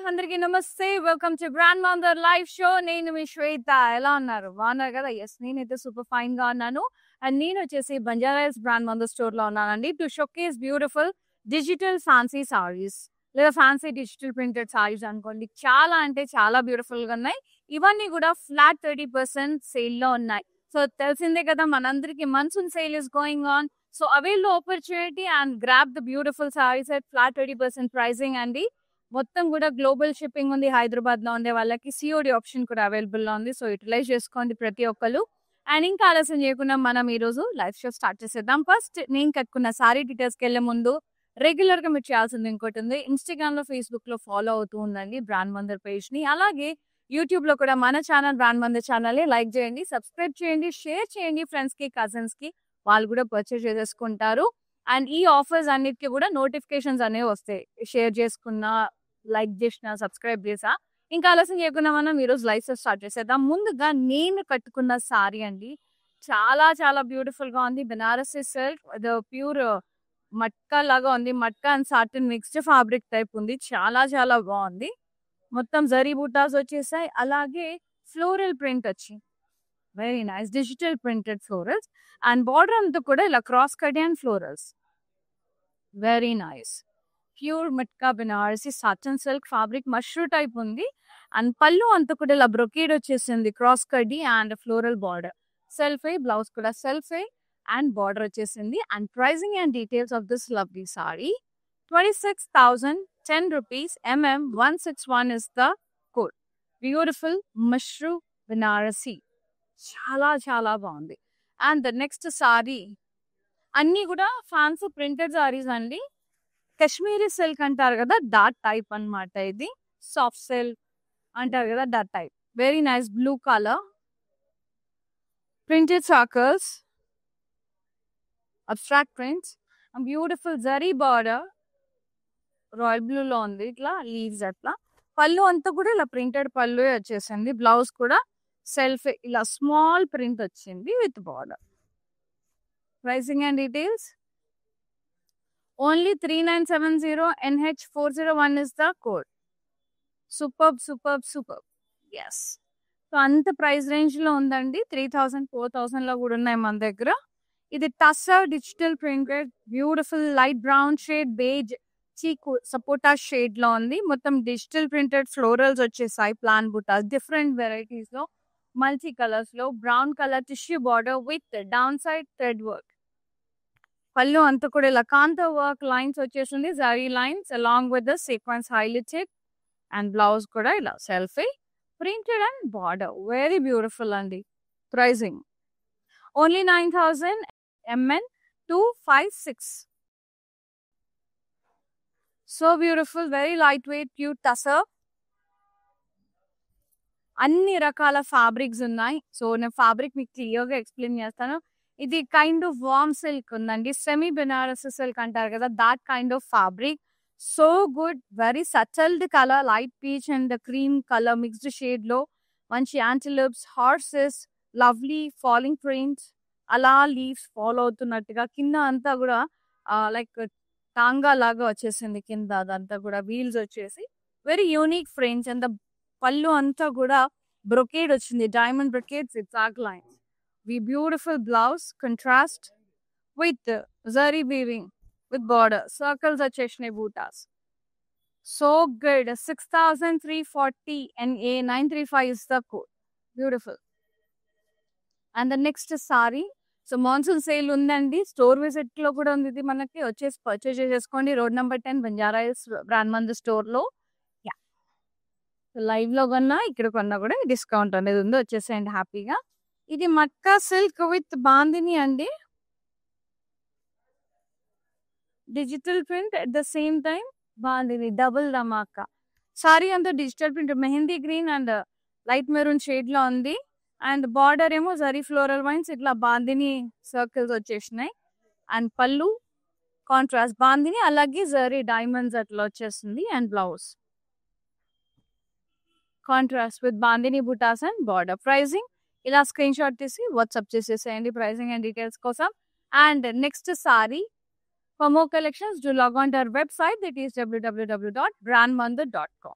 అందరికీ నమస్తే. Welcome to grand mother live show. నేను మీ శ్వేత. ఎలా ఉన్నారు? బాగున్నారు కదా? ఎస్, నేనైతే సూపర్ ఫైన్ గా ఉన్నాను. అండ్ నేను వచ్చేసి బంజారాస్ గ్రాండ్ మదర్ స్టోర్ లో ఉన్నానండి to showcase beautiful digital fancy saris లేదా ఫ్యాన్సీ డిజిటల్ ప్రింటెడ్ సారీస్ అనుకోండి. చాలా అంటే చాలా బ్యూటిఫుల్ గా ఉన్నాయి. ఇవన్నీ కూడా ఫ్లాట్ 30% సేల్ లో ఉన్నాయి. సో తెలిసిందే కదా, మనందరికి monsoon sale is going on. So avail the opportunity and grab the beautiful saris at flat 30% pricing అండి. మొత్తం కూడా గ్లోబల్ షిప్పింగ్ ఉంది. హైదరాబాద్ లో ఉండే వాళ్ళకి సిఓడి ఆప్షన్ కూడా అవైలబుల్ లో ఉంది. సో యూటిలైజ్ చేసుకోండి ప్రతి ఒక్కరు. అండ్ ఇంకా ఆలస్యం చేయకుండా మనం ఈ రోజు లైవ్ షో స్టార్ట్ చేసేద్దాం. ఫస్ట్ నేను కట్టుకున్న సారీ డీటెయిల్స్కి వెళ్లే ముందు రెగ్యులర్ గా మీరు చేయాల్సింది ఇంకోటి ఉంది. ఇన్స్టాగ్రామ్ లో, ఫేస్బుక్ లో ఫాలో అవుతూ ఉండండి బ్రాండ్ మందర్ పేజ్ ని. అలాగే యూట్యూబ్ లో కూడా మన channel brand Mandar channel like చేయండి, సబ్స్క్రైబ్ చేయండి, షేర్ చేయండి ఫ్రెండ్స్ కి, కజిన్స్ కి. వాళ్ళు కూడా పర్చేస్ చేసేసుకుంటారు. అండ్ ఈ ఆఫర్స్ అన్నిటికీ కూడా నోటిఫికేషన్స్ అనేవి వస్తాయి. షేర్ చేసుకున్న, లైక్ చేసిన, సబ్స్క్రైబ్ చేసా. ఇంకా ఆలస్యం చేయకుండా మనం ఈరోజు లైవ్ స్టార్ట్ చేసేద్దాం. ముందుగా నేను కట్టుకున్న సారీ అండి, చాలా చాలా బ్యూటిఫుల్ గా ఉంది. బెనారసీ సిల్క్, ప్యూర్ మట్కా లాగా ఉంది. Matka and satin mixed fabric type ఉంది. చాలా చాలా బాగుంది. మొత్తం జరీ బూటాస్ వచ్చేసాయి. అలాగే ఫ్లోరల్ ప్రింట్ వచ్చి very nice digital printed florals. And border అంతా కూడా ఇలా cross cut and florals, very nice. Pure matka Banarasi satin silk fabric mashru type ఉంది. అండ్ పళ్ళు అంతా కూడా ఇలా బ్రొకేడ్ వచ్చేసింది, క్రాస్ కడ్డీ అండ్ ఫ్లోరల్ బార్డర్. సెల్ఫే బ్లౌజ్ కూడా సెల్ఫే అండ్ బార్డర్ వచ్చేసింది. And pricing and details of this lovely sorry 26,010 rupees. MM161 is the code. Beautiful mashru Banarasi, చాలా చాలా బాగుంది. అండ్ ద నెక్స్ట్ సారీ అన్ని కూడా ఫ్యాన్సీ ప్రింటెడ్ సారీస్ అండి. కాశ్మీరీ సిల్క్ అంటారు కదా, డాట్ టైప్ అన్నమాట. ఇది సాఫ్ట్ సిల్క్ అంటారు కదా, dot type. Very nice blue colour printed circles, abstract prints, beautiful zari border royal blue లో ఉంది. ఇట్లా లీవ్స్ అట్లా. పళ్ళు అంతా కూడా ఇలా ప్రింటెడ్ పళ్ళు వచ్చేసింది. బ్లౌజ్ కూడా సెల్ఫ్ ఇలా స్మాల్ ప్రింట్ వచ్చింది with border. Pricing and details only 3970. NH401 is the code. Super super super. Yes, so అంత ప్రైస్ రేంజ్ లో ఉందండి. 3000, 4000 లో కూడా ఉన్నాయి మన దగ్గర. ఇది tussar digital printed beautiful light brown shade, beige, chikoo sapota shade లో ఉంది. మొత్తం డిజిటల్ ప్రింటెడ్ ఫ్లోరల్స్ వచ్చేసాయి, ప్లాన్ బుటాస్ డిఫరెంట్ వెరైటీస్ లో, మల్టీ కలర్స్ లో. Brown colour tissue border with down side thread work. Pallu అంతా కూడా ఇలా కాంతా వర్క్ లైన్స్ వచ్చేసింది, zari lines along with the sequence highlighted. And blouse కూడా ఇలా self printed and border, very beautiful అండి. Pricing only 9,000. MN256. So beautiful, very light weight, cute tussar. అన్ని రకాల fabrics ఉన్నాయి. సో నేను ఫ్యాబ్రిక్ మీకు క్లియర్ గా ఎక్స్ప్లెయిన్ చేస్తాను. ఇది కైండ్ ఆఫ్ వార్మ్ సిల్క్ ఉందండి. సెమీ బెనారసీ సిల్క్ అంటారు కదా, that kind of fabric. So good, very subtle colour, light peach and cream colour mixed shade లో. మంచి antelopes, horses, lovely falling prints, అలా లీవ్స్ ఫాలో అవుతున్నట్టుగా. కింద అంతా కూడా లైక్ టాంగా లాగా వచ్చేసింది కింద, అదంతా కూడా వీల్స్ వచ్చేసి వెరీ యూనిక్ ఫ్రేమ్స్. అండ్ పళ్ళు అంతా కూడా బ్రొకేడ్ వచ్చింది, diamond brocade zigzag lines. We beautiful blouse contrast with zari weaving with border, circles వచ్చేసినాయి, buttas. So good. 6,340. NA935 is the code. Beautiful. And the next sorry, so monsoon sale ఉందండి. Store visit లో కూడా ఉంది. ఇది మనకి వచ్చేసి purchase చేసేసుకోండి. Road number 10 బంజారాస్ brand Mandar store లో. లైవ్ లో కొన్నా ఇక్కడ కొన్నా కూడా డిస్కౌంట్ అనేది ఉంది, వచ్చేసేయండి హ్యాపీగా. ఇది మట్కా సిల్క్ విత్ బాందిని అండి, digital print at the same time bandhani, double dhamaka. Sari అంతా digital print, mehndi green and light maroon shade లో ఉంది. అండ్ బార్డర్ ఏమో జరీ ఫ్లోరల్ వైన్స్, ఇట్లా బాందిని సర్కిల్స్ వచ్చేసినాయి. అండ్ పళ్ళు కాంట్రాస్ట్ బాందిని, అలాగే జరీ డైమండ్స్ అట్లా వచ్చేస్తుంది. And blouse contrast with bandhani butas and border. Pricing ఇలా స్క్రీన్ షాట్ తీసి వాట్సాప్ చేసేసేయండి ప్రైసింగ్ అండ్ డీటెయిల్స్ కోసం. And next sorry, for more collections do log on to our website, that is www.brandmandar.com.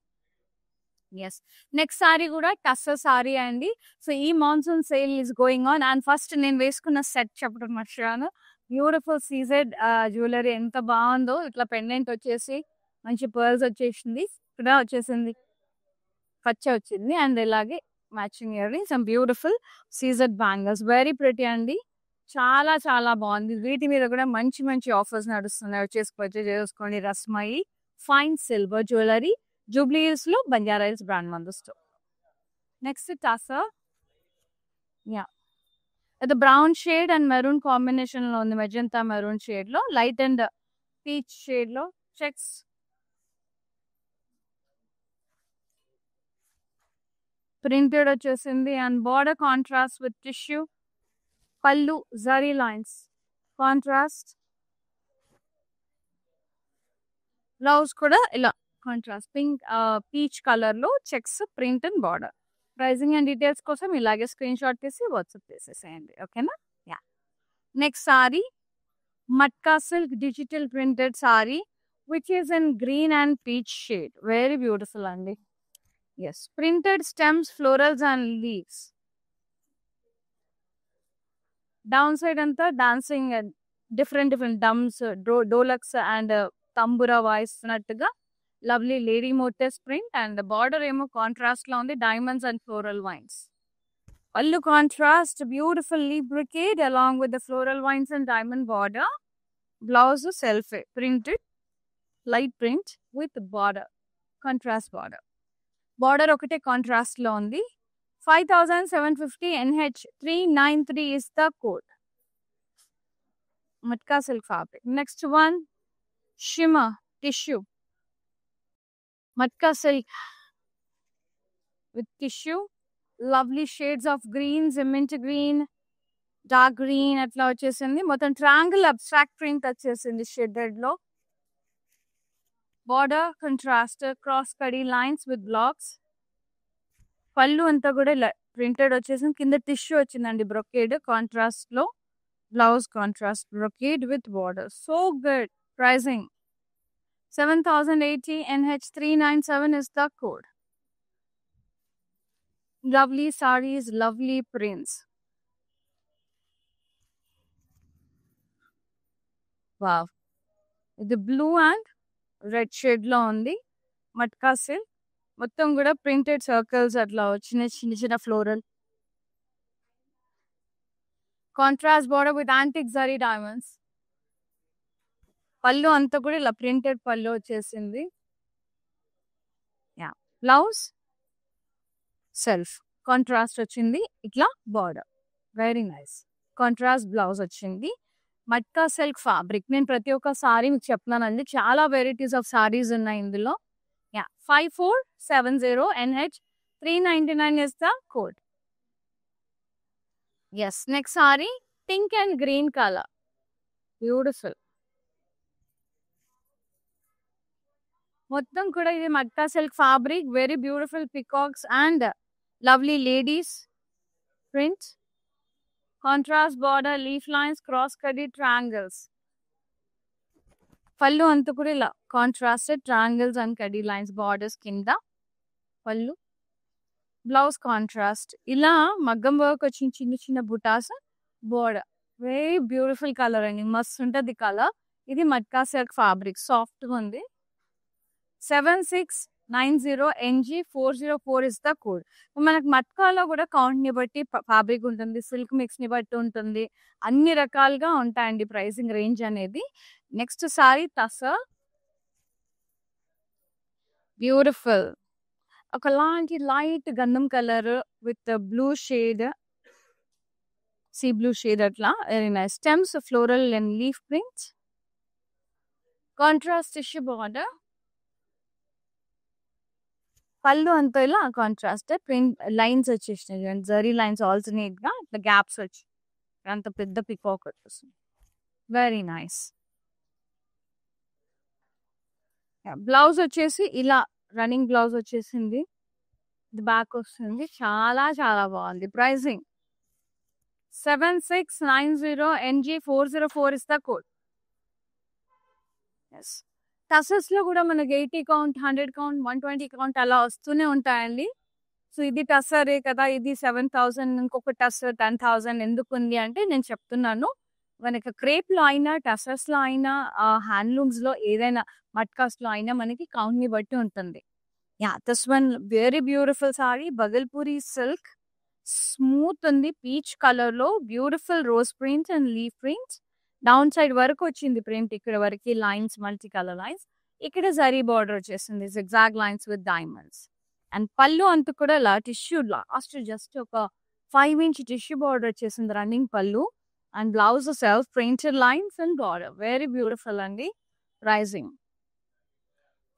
Yes. Next sari కూడా టస్సర్ సారీ అండి. So ఈ monsoon sale is going on. And first నేను వేసుకున్న set చెప్పడం మర్చిపోయాను. బ్యూటిఫుల్ సీజెడ్ జ్యువెలరీ ఎంత బాగుందో. ఇట్లా పెండెంట్ వచ్చేసి మంచి పర్ల్స్ వచ్చేసింది. ఇక్కడ వచ్చేసింది పచ్చ వచ్చింది. అండ్ ఇలాగే matching ear rings and beautiful CZ bangles. Very pretty అండి. చాలా చాలా బాగుంది. వీటి మీద కూడా మంచి మంచి ఆఫర్స్ నడుస్తున్నాయి. వచ్చేసి పర్చేజ్ చేసుకోండి. Rasmayi fine silver jewellery Jubilee Hills లో బంజారా హిల్స్ బ్రాండ్ మందు స్టోర్. నెక్స్ట్ టసర్. యా, అది brown shade and maroon combination లో ఉంది. మెజంతా మెరూన్ షేడ్ లో, లైట్ అండ్ పీచ్ షేడ్ లో చెక్స్. ప్రింటెడ్ వచ్చేసింది and border contrast with tissue. Pallu zari lines contrast. Blouse కూడా ఇలా కాంట్రాస్ట్ పింక్ పీచ్ కలర్ లో checks print and border. Pricing and details కోసం ఇలాగే స్క్రీన్ షాట్ తీసి వాట్సాప్ చేసేసేయండి. ఓకేనా? Yeah. Next sari matka silk digital printed sari which is in green and peach shade. Very beautiful అండి. Yes, printed stems, florals and leaves. Down side అంతా dancing different drums, dholaks and tambura వాయిస్తున్నట్టుగా lovely lady motifs print. And border ఏమో contrast లో ఉంది, diamonds and floral vines. Pallu contrast beautiful leaf brocade along with the floral vines and diamond border. Blouse self printed light print with border, contrast border. Border ఒకటే contrast లో ఉంది. 5750 NH 393 is the code. Matka silk fabric. Next one, shimmer tissue. Matka silk with tissue. Lovely shades of greens, mint green, dark green atla vachesindi. Motham triangle abstract print vachesindi shaded lo. Border contrast cross cutty lines with blocks. పళ్ళు అంతా కూడా ఇలా printed వచ్చేసింది. కింద tissue వచ్చిందండి brocade contrast లో. Blouse contrast brocade with border. So good. Pricing 7080 NH 397 is the code. Lovely sarees, lovely prints. Wow. ఇది blue and red shade లో ఉంది. మట్కా సిల్క్ మొత్తం కూడా ప్రింటెడ్ సర్కిల్స్ అట్లా వచ్చిన చిన్న చిన్న floral. Contrast border with antique zari diamonds. పళ్ళు అంతా కూడా ఇలా ప్రింటెడ్ పళ్ళు వచ్చేసింది. యా, బ్లౌజ్ సెల్ఫ్ కాంట్రాస్ట్ వచ్చింది. ఇట్లా border very nice. Contrast blouse వచ్చింది. Matka silk fabric. నేను ప్రతి ఒక్క సారీ మీకు చెప్తున్నానండి. చాలా వెరైటీస్ ఆఫ్ సారీస్ ఉన్నాయి ఇందులో. Yeah, 5470 NH 399 is the code. Yes, next saree, pink and green color. Beautiful. మొత్తం కూడా ఇది matka silk fabric. Very beautiful peacocks and lovely ladies print. Contrast border, leaf lines, cross khadi triangles. పళ్ళు అంతా కూడా ఇలా contrasted triangles and khadi lines borders కింద పళ్ళు. Blouse contrast. ఇలా మగ్గం వర్క్ వచ్చిన చిన్న చిన్న బుటాస్ బోర్డర్. వెరీ బ్యూటిఫుల్ కలర్ అండి. మస్తు ఉంటుంది కలర్. ఇది మట్కా సిల్క్ ఫ్యాబ్రిక్. సాఫ్ట్ గా ఉంది. 7690 NG 404 ఇస్ ద కోడ్. మనకు మట్కాలో కూడా కౌంట్ ని బట్టి ఫ్యాబ్రిక్ ఉంటుంది, సిల్క్ మిక్స్ ని బట్టి ఉంటుంది. అన్ని రకాలుగా ఉంటాయండి ప్రైసింగ్ రేంజ్ అనేది. నెక్స్ట్ సారీ టసర్. బ్యూటిఫుల్. ఒకలాంటి లైట్ గంధం colour with blue shade, sea blue shade అట్లా. Very nice. Stems, floral and leaf prints. Contrast tissue border. Pallu అంతా ఇలా కాంట్రాస్ట్ ప్రింట్ లైన్స్ వచ్చేసినాయి. జరీ లైన్స్ ఆల్టర్నేట్ గా ఇట్లా గ్యాప్స్ వచ్చి అంత పెద్ద పికాక్ వచ్చేస్తుంది. Very nice. బ్లౌజ్ వచ్చేసి ఇలా రన్నింగ్ బ్లౌజ్ వచ్చేసింది. ఇది బ్యాక్ వస్తుంది. చాలా చాలా బాగుంది. Pricing 7690 NG 404 is the code. Yes. Tussars లో కూడా మనకి 80 కౌంట్, 100 కౌంట్, 120 కౌంట్ అలా వస్తూనే ఉంటాయండి. సో ఇది టసరే కదా, ఇది 7,000, ఇంకొక టసర్ 10,000 ఎందుకు ఉంది అంటే నేను చెప్తున్నాను. మనకి క్రేప్ లో అయినా, టసర్స్ లో అయినా, హ్యాండ్లూమ్స్ లో ఏదైనా, మట్కాస్ లో అయినా మనకి కౌంట్ ని బట్టి ఉంటుంది. Yeah, this one very beautiful sorry, Bhagalpuri silk, smooth ఉంది, పీచ్ కలర్ లో beautiful rose prints and leaf prints. Down side వరకు వచ్చింది ప్రింట్, ఇక్కడ వరకు లైన్స్, మల్టీ కలర్ లైన్స్. ఇక్కడ జరీ బార్డర్ వచ్చేసింది, zigzag lines with diamonds. And పళ్ళు అంతా కూడా ఇలా టిష్యూ, లాస్ట్ జస్ట్ ఒక 5-inch టిష్యూ బార్డర్ వచ్చేసింది running pallu. And blouse self printed lines and border, very beautiful అండి. Pricing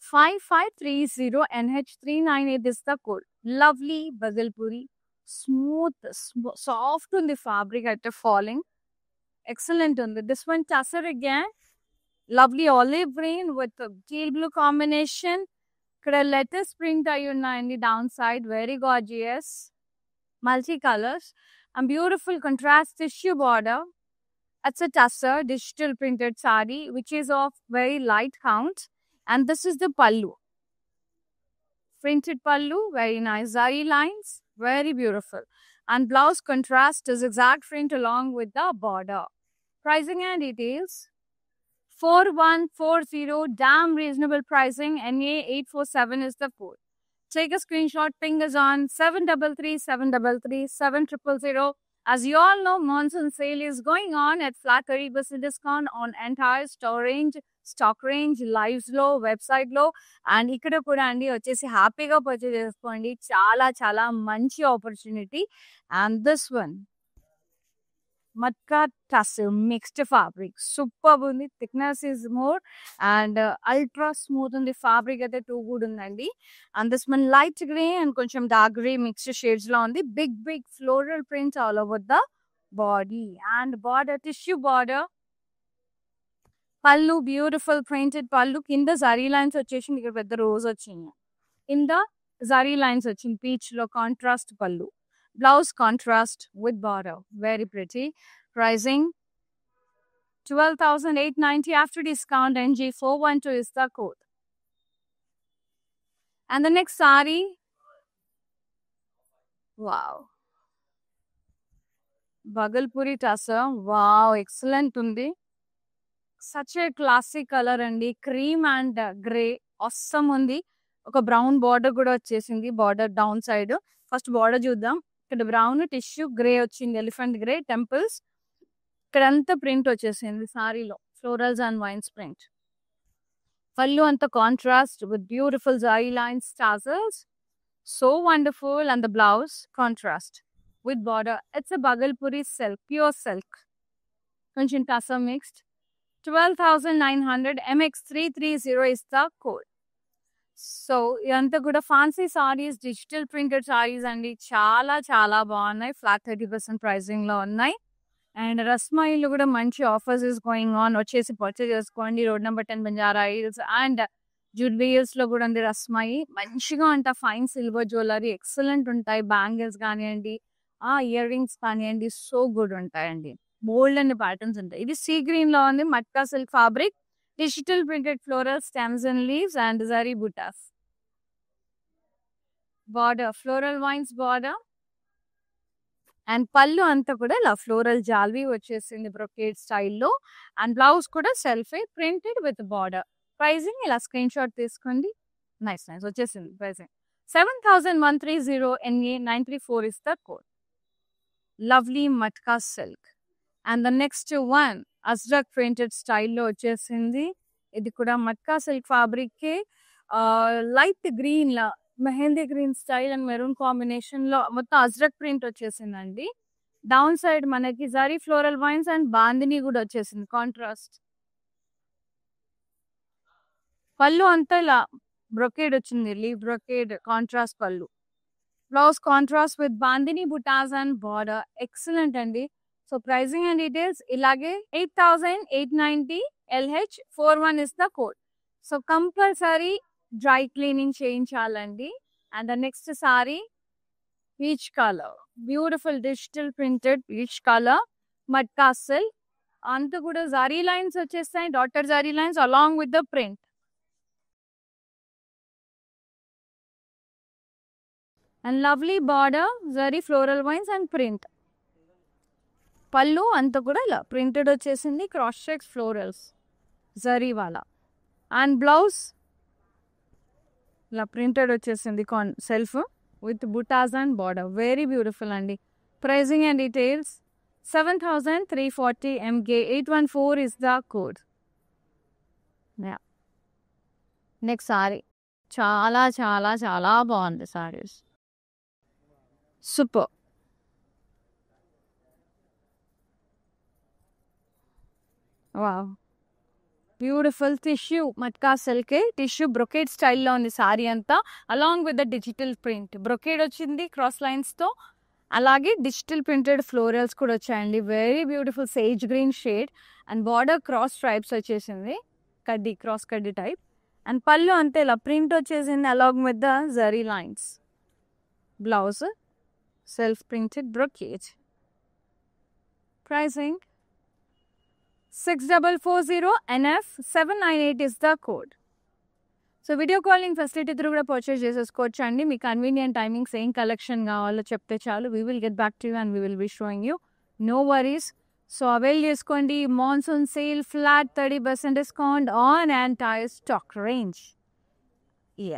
5530 NH398 is the code. Lovely Bagalpuri, smooth, soft on the fabric at the falling. Excellent on the. This one tassel again, lovely olive green with a teal blue combination. Ikkada lettuce print ayunnayandi downside, very gorgeous, multicolors and beautiful contrast tissue border. It's a tussar digital printed sari which is of very light count, and this is the pallu, printed pallu, very nice zari lines, very beautiful. And blouse contrast is exact print along with the border. Pricing and details 4140, damn reasonable pricing. NA847 is the code. Take a screenshot, ping us on 733-733-7000. As you all know, monsoon sale is going on at flat 30% discount on entire store range, stock range, lives లో, website లో. And ఇక్కడ కూడా అండి వచ్చేసి హ్యాపీగా purchase చేసుకోండి, చాలా చాలా మంచి opportunity. And this one matka tussar mixed fabric, super ఉంది. Thickness is more and ultra smooth ఉంది, ఫ్యాబ్రిక్ అయితే టూ గుడ్ ఉందండి. And this one light grey and కొంచెం డార్క్ గ్రే మిక్స్డ్ షేడ్స్ లో ఉంది. Big big floral prints all over the body and border tissue border. Pallu beautiful printed pallu, కింద zari lines వచ్చేసింది, ఇక్కడ పెద్ద రోజ్ వచ్చింది, కింద జరీ లైన్స్ వచ్చింది పీచ్ లో, కాంట్రాస్ట్ పళ్ళు. Blouse contrast with border, very pretty. Pricing 12,890 after discount. NG412 is the code. And the next sari, wow, Bagalpuri tussar, wow, excellent undi. Such a classic color andi, cream and grey, awesome undi. Oka brown border kuda vachesindi, border down side. First border chuddam. ఇక్కడ brown tissue grey వచ్చింది, elephant grey temples. ఇక్కడ అంతా print వచ్చేసింది సారీలో, florals and wines print. Pallu అంతా contrast with beautiful zari lines, tassels, so wonderful. And the blouse contrast with border. It's a Bhagalpuri silk, pure silk, కొంచెం tussar mixed. 12,900 MX330 is the code. So ఇదంతా కూడా fancy saris, digital printed saris అండి, చాలా చాలా బాగున్నాయి. Flat 30% pricing లో ఉన్నాయి. అండ్ రస్మాయిలు కూడా మంచి ఆఫర్స్ ఇస్ గోయింగ్ ఆన్, వచ్చేసి పర్చేజ్ చేసుకోండి. Road number 10 Banjara hills and jewellery hills లో కూడా ఉంది రస్మాయి. మంచిగా ఉంటాయి, ఫైన్ సిల్వర్ జ్యువెలరీ ఎక్సలెంట్ ఉంటాయి. బ్యాంగిల్స్ కానివ్వండి, ఇయర్ రింగ్స్ కానివ్వండి, సో గుడ్ ఉంటాయండి. బోల్డ్ అనే ప్యాటర్న్స్ ఉంటాయి. ఇది సీ గ్రీన్ లో ఉంది, matka silk fabric, digital printed floral stems and leaves and zari buttas. Border, floral vines border. And pallu anta kuda la floral jalvi vachesindi brocade style lo. And blouse kuda self printed with border. Pricing ila screenshot teeskondi. Nice vachesindi pricing 7,130 NA934 is the code. Lovely matka silk. And the next one, ajrak printed స్టైల్లో వచ్చేసింది. ఇది కూడా matka silk fabric కే, light green లా, mehndi green style and maroon combination లో మొత్తం ajrak print వచ్చేసిందండి. Down side మనకి zari floral vines and bandhani కూడా వచ్చేసింది, కాంట్రాస్ట్. పళ్ళు అంతా ఇలా బ్రొకేడ్ వచ్చింది, లీవ్ బ్రొకేడ్ కాంట్రాస్ట్ పళ్ళు. Blouse contrast with bandhani butas and border, excellent అండి. సో ప్రైజింగ్ అండ్ డీటెయిల్స్ ఇలాగే. 8,890 LH41 is the code. So compulsory dry cleaning చేయించాలండి. And the next sari peach colour, beautiful digital printed peach colour, matka silk. అంతా కూడా zari lines వచ్చేస్తాయి, dotted zari lines along with the print. And lovely border zari floral vines and print. Pallu అంతా కూడా ఇలా printed వచ్చేసింది, cross checks florals zari వాళ్ళ. And blouse ఇలా printed వచ్చేసింది self with butas and border. Very beautiful అండి. Pricing and details 7,340 MK. 814 is the code. Next sari చాలా చాలా చాలా బాగుంది saris. Super. Wow, beautiful tissue matka silk, tissue brocade స్టైల్లో ఉంది సారీ అంతా, along with the digital print. Brocade వచ్చింది క్రాస్ లైన్స్తో, అలాగే డిజిటల్ ప్రింటెడ్ ఫ్లోరల్స్ కూడా వచ్చాయండి. Very beautiful sage green shade and border cross stripes వచ్చేసింది, కడ్డీ క్రాస్ కడ్డీ టైప్. అండ్ పళ్ళు అంతే ఇలా ప్రింట్ వచ్చేసింది along with the zari lines. Blouse self printed brocade. Pricing 6440 NF. 798 is the code. So video calling facility through కూడా purchase చేసేసుకోవచ్చు అండి. మీ కన్వీనియంట్ టైమింగ్స్ ఏం కలెక్షన్ కావాలో చెప్తే చాలు, we will get back to you and we will be showing you. No worries. So avail చేసుకోండి. Monsoon sale, flat 30% discount on entire stock range.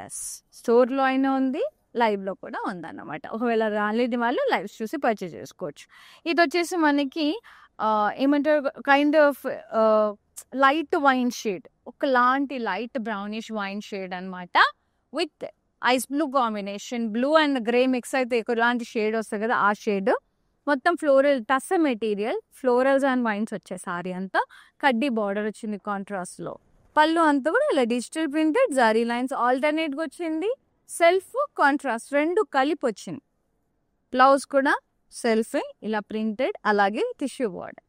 Yes, స్టోర్లో అయినా ఉంది, లైవ్లో కూడా ఉందన్నమాట. ఒకవేళ రాలేని వాళ్ళు లైవ్స్ చూసి పర్చేస్ చేసుకోవచ్చు. ఇది వచ్చేసి మనకి ఏమంటారు, kind of light wine shade, ఒకలాంటి లైట్ బ్రౌనిష్ వైన్ షేడ్ అనమాట, with ice blue combination. Blue and grey mix అయితే ఒకలాంటి షేడ్ వస్తుంది కదా, ఆ షేడ్. మొత్తం ఫ్లోరల్ టస్ మెటీరియల్, ఫ్లోరల్స్ అండ్ వైన్స్ వచ్చే సారీ అంతా. కడ్డీ బార్డర్ వచ్చింది కాంట్రాస్ట్లో. పళ్ళు అంతా కూడా ఇలా డిజిటల్ ప్రింటెడ్ జరీ లైన్స్ ఆల్టర్నేట్గా వచ్చింది. సెల్ఫ్ కాంట్రాస్ట్ రెండు కలిపి వచ్చింది. బ్లౌజ్ కూడా సెల్ఫ్ ఇలా ప్రింటెడ్, అలాగే టిష్యూ బార్డర్.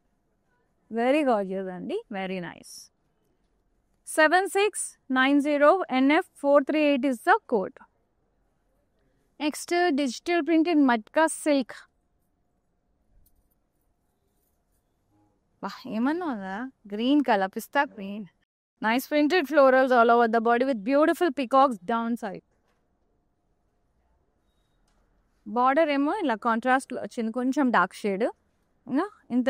వెరీ గార్జియస్ అండి, very nice. 7690 NF. 438 is the code. Next digital printed matka silk. ఏమన్నా గ్రీన్ కలర్, పిస్తా green. Nice printed florals all over the body with beautiful peacocks down side. Border ఏమో ఇలా కాంట్రాస్ట్లో వచ్చింది, కొంచెం dark shade. ఇంత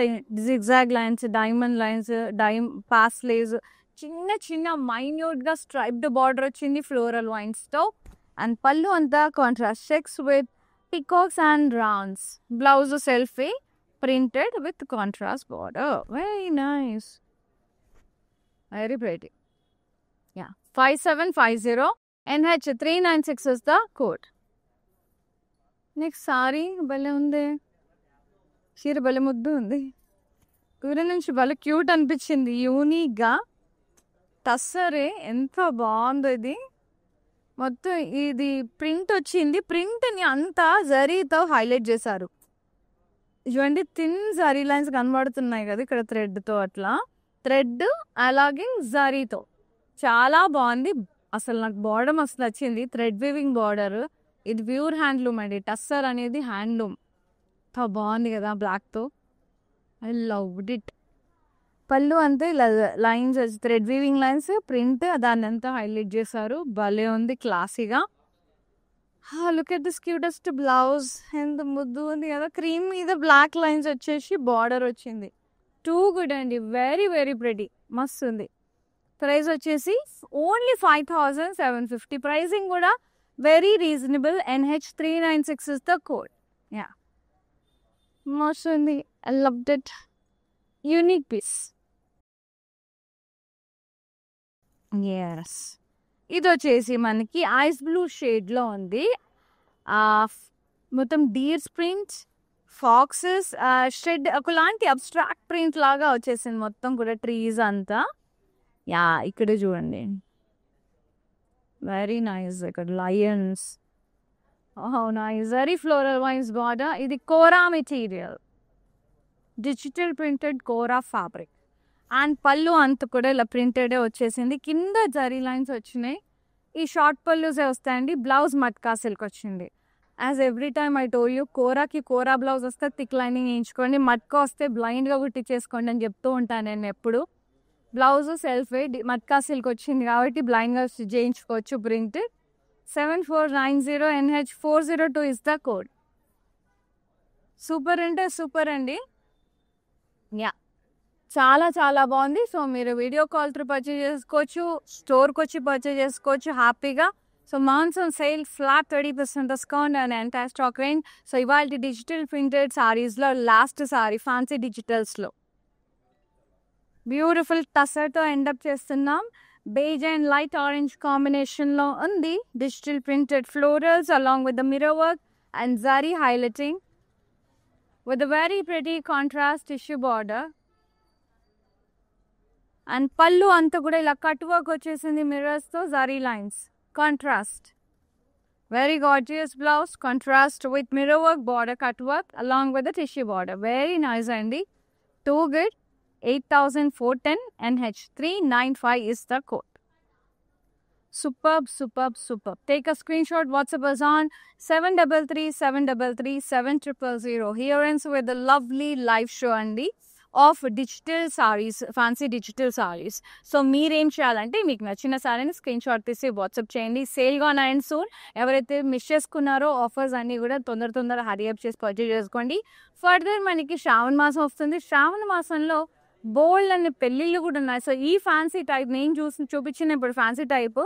zigzag lines, diamond lines, paisleys, చిన్న చిన్న మైన్యూట్గా స్ట్రైప్డ్ బార్డర్ వచ్చింది ఫ్లోరల్ వైన్స్తో. అండ్ పళ్ళు అంతా contrast checks with peacocks and rounds. Blouse selfie printed with contrast border. Very nice, very pretty. 5750 NH. 396 is the code. Next sorry భలే ఉంది, చీర భలే ముద్దు ఉంది. దూరం నుంచి భలే క్యూట్ అనిపించింది, యూనిక్గా. టస్సరే ఎంత బాగుందో ఇది. మొత్తం ఇది ప్రింట్ వచ్చింది, ప్రింట్ని అంతా జరీతో హైలైట్ చేశారు. ఇటువంటి థిన్ జరీ లైన్స్ కనబడుతున్నాయి కదా ఇక్కడ, థ్రెడ్తో అట్లా, థ్రెడ్ అలాగే జరీతో చాలా బాగుంది. అసలు నాకు బార్డర్ అసలు నచ్చింది, థ్రెడ్ వీవింగ్ బార్డర్. ఇది ప్యూర్ హ్యాండ్లూమ్ అండి, టస్సర్ అనేది హ్యాండ్లూమ్. బాగుంది కదా బ్లాక్తో, ఐ లవ్డ్ ఇట్. పళ్ళు అంతే ఇలా lines, thread weaving lines, print దాన్ని అంతా హైలైట్ చేశారు. భలే ఉంది, క్లాసీగా. Look at this cutest blouse, ఎంత ముద్దు ఉంది కదా. క్రీమ్ మీద బ్లాక్ లైన్స్ వచ్చేసి బార్డర్ వచ్చింది. టూ గుడ్ అండి, వెరీ వెరీ ప్రెటీ, మస్తు ఉంది. ప్రైస్ వచ్చేసి ఓన్లీ 5750. ప్రైసింగ్ కూడా very reasonable. NH. 396 is the code. Yeah, మస్తు ఉంది, I loved it. Unique piece. Yes, ఇది వచ్చేసి మనకి ఐస్ బ్లూ షేడ్లో ఉంది. మొత్తం డీర్స్ ప్రింట్స్, ఫాక్సెస్, షెడ్, ఒకలాంటి అబ్స్ట్రాక్ట్ ప్రింట్ లాగా వచ్చేసింది మొత్తం కూడా, ట్రీస్ అంతా. ఇక్కడ చూడండి, వెరీ నైస్. ఇక్కడ lions, nice. Very floral vines border. ఇది kora material, digital printed kora fabric. And పళ్ళు అంత కూడా ఇలా ప్రింటెడే వచ్చేసింది, కింద జరీ లైన్స్ వచ్చినాయి. ఈ షార్ట్ పళ్ళుసే వస్తాయండి. బ్లౌజ్ మట్కా సిల్క్ వచ్చింది. As every time I told you, కోరాకి కోరా బ్లౌజ్ వస్తే థిక్ లైనింగ్ వేయించుకోండి, మట్కా వస్తే బ్లైండ్గా కుట్టించేసుకోండి అని చెప్తూ ఉంటాను నేను ఎప్పుడు. బ్లౌజ్ సెల్ఫ్ మట్కా సిల్క్ వచ్చింది కాబట్టి బ్లైండ్గా చేయించుకోవచ్చు print. 7490 NH402 is the code. Super అంటే సూపర్ అండి. యా, చాలా చాలా బాగుంది. సో మీరు వీడియో కాల్ త్రూ పర్చేజ్ చేసుకోవచ్చు, స్టోర్కి వచ్చి పర్చేజ్ చేసుకోవచ్చు హ్యాపీగా. So monsoon sale flat 30% discount and entire stock range. So ఇవాళ డిజిటల్ ప్రింటెడ్ సారీస్లో లాస్ట్ సారీ ఫ్యాన్సీ డిజిటల్స్లో బ్యూటిఫుల్ టసర్తో ఎండప్ చేస్తున్నాం. బేజ్ అండ్ లైట్ ఆరెంజ్ కాంబినేషన్లో ఉంది. Digital printed florals along with the mirror work and zari highlighting with a very pretty contrast tissue border. And pallu anta kuda ila cut work vachesindi mirrors tho zari lines. Contrast. Very gorgeous blouse. Contrast with mirror work, border cut work along with the tissue border. Very nice andi. Too good. 8410 NH395 is the code. Superb, superb, superb. Take a screenshot. WhatsApp us on 733-733-7000. Here ends with the lovely live show andi of digital sarees, fancy digital sarees. So మీరేం చేయాలంటే మీకు నచ్చిన సారీని screen shot తీసి WhatsApp చేయండి. Sale గా and soon ఎవరైతే miss చేసుకున్నారో offers అన్నీ కూడా తొందర హరీ అప్ చేసి పర్చేజ్ చేసుకోండి. ఫర్దర్ మనకి శ్రావణ మాసం వస్తుంది. శ్రావణ మాసంలో బోల్డ్ అనే పెళ్ళిళ్ళు కూడా ఉన్నాయి. సో ఈ ఫ్యాన్సీ టైప్ నేను చూపించిన ఇప్పుడు ఫ్యాన్సీ టైప్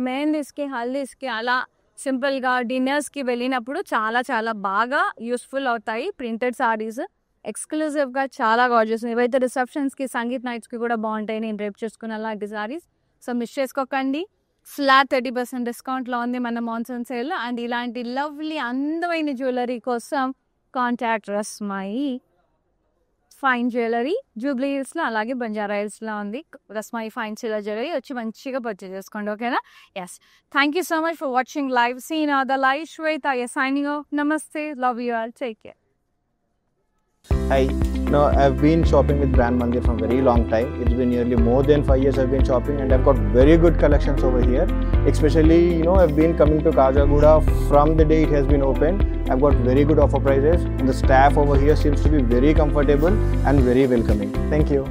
మెహందీస్కి, హల్దీస్కి అలా సింపుల్గా డిన్నర్స్కి వెళ్ళినప్పుడు చాలా చాలా బాగా యూస్ఫుల్ అవుతాయి ప్రింటెడ్ సారీస్. ఎక్స్క్లూజివ్గా చాలా గార్జియస్. ఇవైతే రిసెప్షన్స్కి, సంగీత్ నైట్స్కి కూడా బాగుంటాయి నేను రేపు చేసుకున్న అలాంటి సారీస్. సో మిస్ చేసుకోకండి. ఫ్లాట్ 30% డిస్కౌంట్లో ఉంది మన మాన్సూన్ సేల్. అండ్ ఇలాంటి లవ్లీ అందమైన జ్యువెలరీ కోసం కాంటాక్ట్ రస్మాయి ఫైన్ జ్యువెలరీ. జూబ్లీ హిల్స్లో అలాగే బంజారా హిల్స్లో ఉంది రస్మాయి ఫైన్ సిల్వర్ జ్యువెలరీ. వచ్చి మంచిగా పర్చేజ్ చేసుకోండి. ఓకేనా? Yes, thank you so much for watching live. Seen the live Shweta signing off. నమస్తే, love you all, take care. Hi, no, I've been shopping with Brand Mandir for a very long time. It's been nearly more than 5 years I've been shopping, and I've got very good collections over here. Especially, I've been coming to Kajagoda from the day it has been opened. I've got very good offer prices, and the staff over here seems to be very comfortable and very welcoming. Thank you.